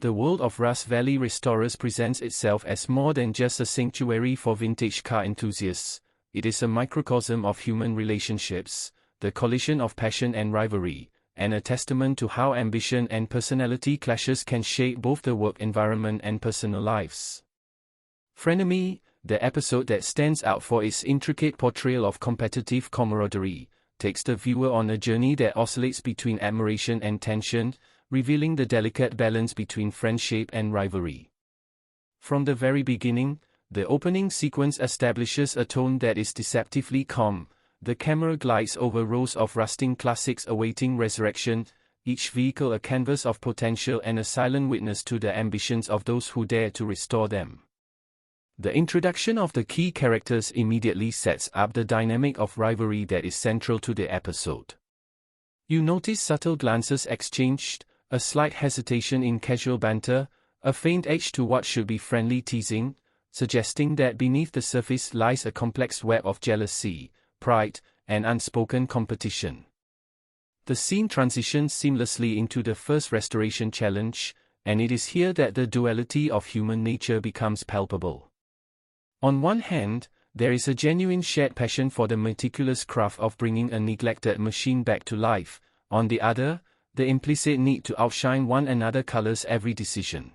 The world of Rust Valley Restorers presents itself as more than just a sanctuary for vintage car enthusiasts. It is a microcosm of human relationships, the collision of passion and rivalry, and a testament to how ambition and personality clashes can shape both the work environment and personal lives. Frenemy, the episode that stands out for its intricate portrayal of competitive camaraderie, takes the viewer on a journey that oscillates between admiration and tension, revealing the delicate balance between friendship and rivalry. From the very beginning, the opening sequence establishes a tone that is deceptively calm. The camera glides over rows of rusting classics awaiting resurrection, each vehicle a canvas of potential and a silent witness to the ambitions of those who dare to restore them. The introduction of the key characters immediately sets up the dynamic of rivalry that is central to the episode. You notice subtle glances exchanged, a slight hesitation in casual banter, a faint edge to what should be friendly teasing, suggesting that beneath the surface lies a complex web of jealousy, pride, and unspoken competition. The scene transitions seamlessly into the first restoration challenge, and it is here that the duality of human nature becomes palpable. On one hand, there is a genuine shared passion for the meticulous craft of bringing a neglected machine back to life. On the other, the implicit need to outshine one another colors every decision.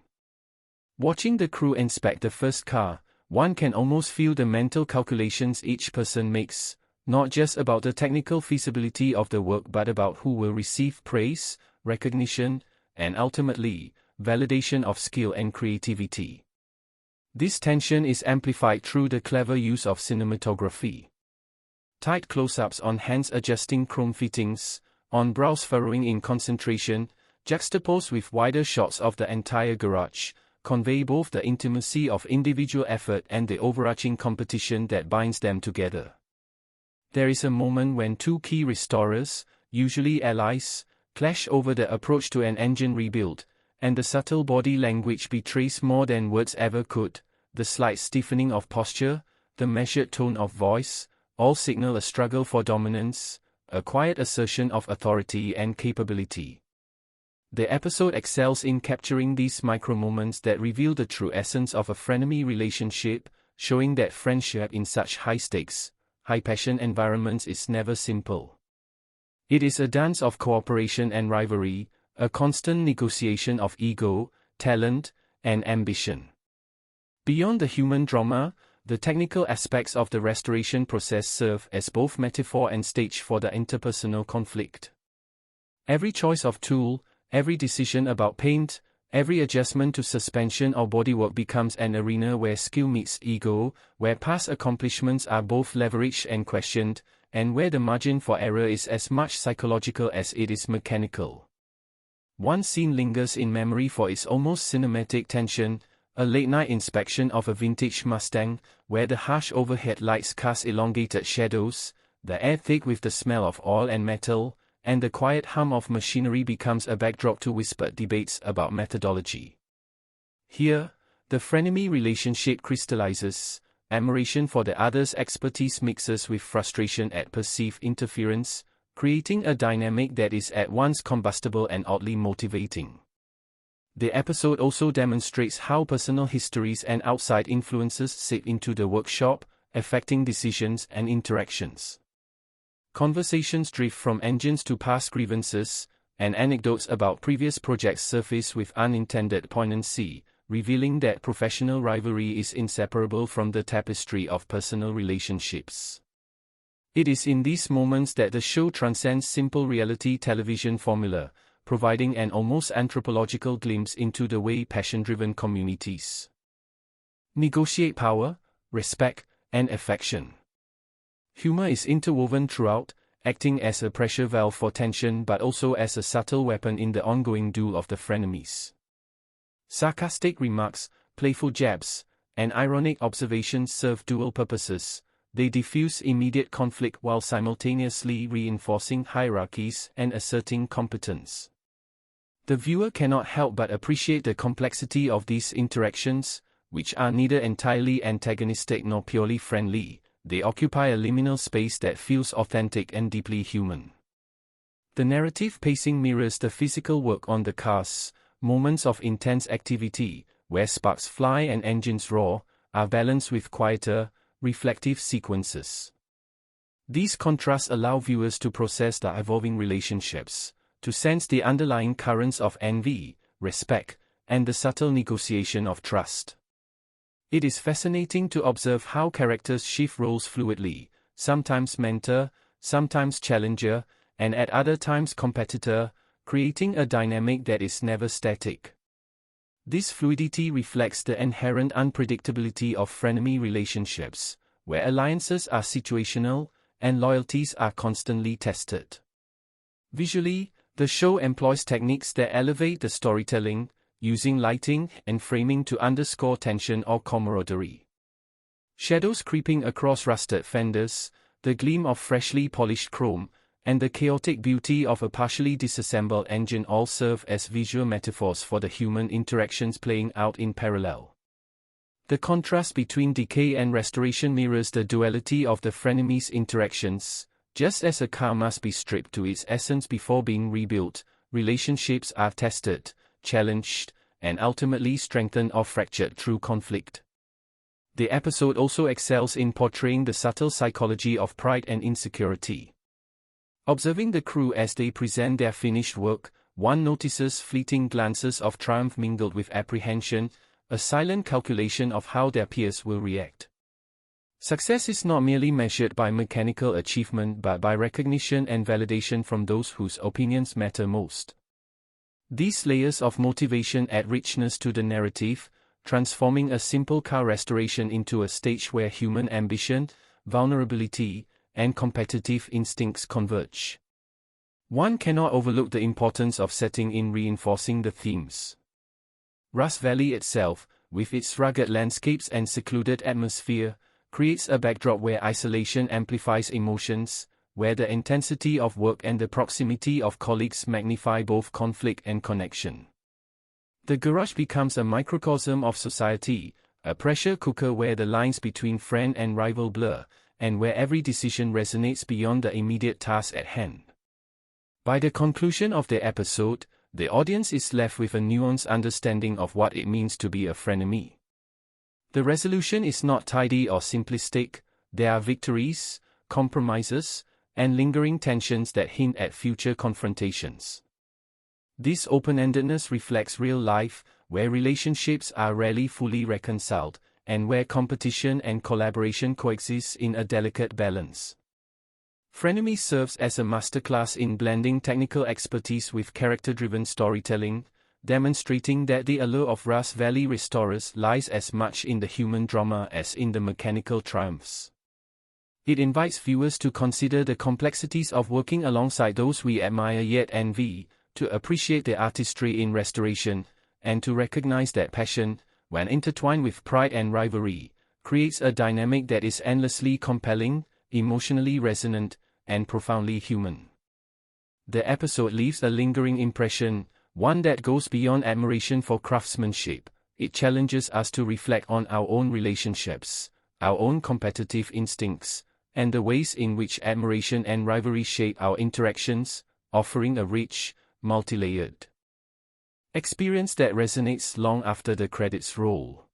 Watching the crew inspect the first car, one can almost feel the mental calculations each person makes, not just about the technical feasibility of the work but about who will receive praise, recognition, and ultimately, validation of skill and creativity. This tension is amplified through the clever use of cinematography. Tight close-ups on hands adjusting chrome fittings, on brows furrowing in concentration, juxtaposed with wider shots of the entire garage, convey both the intimacy of individual effort and the overarching competition that binds them together. There is a moment when two key restorers, usually allies, clash over the approach to an engine rebuild, and the subtle body language betrays more than words ever could. The slight stiffening of posture, the measured tone of voice, all signal a struggle for dominance, a quiet assertion of authority and capability. The episode excels in capturing these micro-moments that reveal the true essence of a frenemy relationship, showing that friendship in such high-stakes, high-passion environments is never simple. It is a dance of cooperation and rivalry, a constant negotiation of ego, talent, and ambition. Beyond the human drama, the technical aspects of the restoration process serve as both metaphor and stage for the interpersonal conflict. Every choice of tool, every decision about paint, every adjustment to suspension or bodywork becomes an arena where skill meets ego, where past accomplishments are both leveraged and questioned, and where the margin for error is as much psychological as it is mechanical. One scene lingers in memory for its almost cinematic tension, a late-night inspection of a vintage Mustang, where the harsh overhead lights cast elongated shadows, the air thick with the smell of oil and metal, and the quiet hum of machinery becomes a backdrop to whispered debates about methodology. Here, the frenemy relationship crystallizes, admiration for the other's expertise mixes with frustration at perceived interference, creating a dynamic that is at once combustible and oddly motivating. The episode also demonstrates how personal histories and outside influences seep into the workshop, affecting decisions and interactions. Conversations drift from engines to past grievances, and anecdotes about previous projects surface with unintended poignancy, revealing that professional rivalry is inseparable from the tapestry of personal relationships. It is in these moments that the show transcends simple reality television formula, providing an almost anthropological glimpse into the way passion-driven communities negotiate power, respect, and affection. Humor is interwoven throughout, acting as a pressure valve for tension but also as a subtle weapon in the ongoing duel of the frenemies. Sarcastic remarks, playful jabs, and ironic observations serve dual purposes. They diffuse immediate conflict while simultaneously reinforcing hierarchies and asserting competence. The viewer cannot help but appreciate the complexity of these interactions, which are neither entirely antagonistic nor purely friendly. They occupy a liminal space that feels authentic and deeply human. The narrative pacing mirrors the physical work on the cars, moments of intense activity, where sparks fly and engines roar, are balanced with quieter, reflective sequences. These contrasts allow viewers to process the evolving relationships, to sense the underlying currents of envy, respect, and the subtle negotiation of trust. It is fascinating to observe how characters shift roles fluidly, sometimes mentor, sometimes challenger, and at other times competitor, creating a dynamic that is never static. This fluidity reflects the inherent unpredictability of frenemy relationships, where alliances are situational, and loyalties are constantly tested. Visually, the show employs techniques that elevate the storytelling, using lighting and framing to underscore tension or camaraderie. Shadows creeping across rusted fenders, the gleam of freshly polished chrome, and the chaotic beauty of a partially disassembled engine all serve as visual metaphors for the human interactions playing out in parallel. The contrast between decay and restoration mirrors the duality of the frenemies' interactions. Just as a car must be stripped to its essence before being rebuilt, relationships are tested, challenged, and ultimately strengthened or fractured through conflict. The episode also excels in portraying the subtle psychology of pride and insecurity. Observing the crew as they present their finished work, one notices fleeting glances of triumph mingled with apprehension, a silent calculation of how their peers will react. Success is not merely measured by mechanical achievement but by recognition and validation from those whose opinions matter most. These layers of motivation add richness to the narrative, transforming a simple car restoration into a stage where human ambition, vulnerability, and competitive instincts converge. One cannot overlook the importance of setting in reinforcing the themes. Rust Valley itself, with its rugged landscapes and secluded atmosphere, creates a backdrop where isolation amplifies emotions, where the intensity of work and the proximity of colleagues magnify both conflict and connection. The garage becomes a microcosm of society, a pressure cooker where the lines between friend and rival blur, and where every decision resonates beyond the immediate task at hand. By the conclusion of the episode, the audience is left with a nuanced understanding of what it means to be a frenemy. The resolution is not tidy or simplistic. There are victories, compromises, and lingering tensions that hint at future confrontations. This open-endedness reflects real life, where relationships are rarely fully reconciled, and where competition and collaboration coexist in a delicate balance. Frenemy serves as a masterclass in blending technical expertise with character-driven storytelling, demonstrating that the allure of Rust Valley Restorers lies as much in the human drama as in the mechanical triumphs. It invites viewers to consider the complexities of working alongside those we admire yet envy, to appreciate the artistry in restoration, and to recognize that passion, when intertwined with pride and rivalry, creates a dynamic that is endlessly compelling, emotionally resonant, and profoundly human. The episode leaves a lingering impression, one that goes beyond admiration for craftsmanship. It challenges us to reflect on our own relationships, our own competitive instincts, and the ways in which admiration and rivalry shape our interactions, offering a rich, multi-layered experience that resonates long after the credits roll.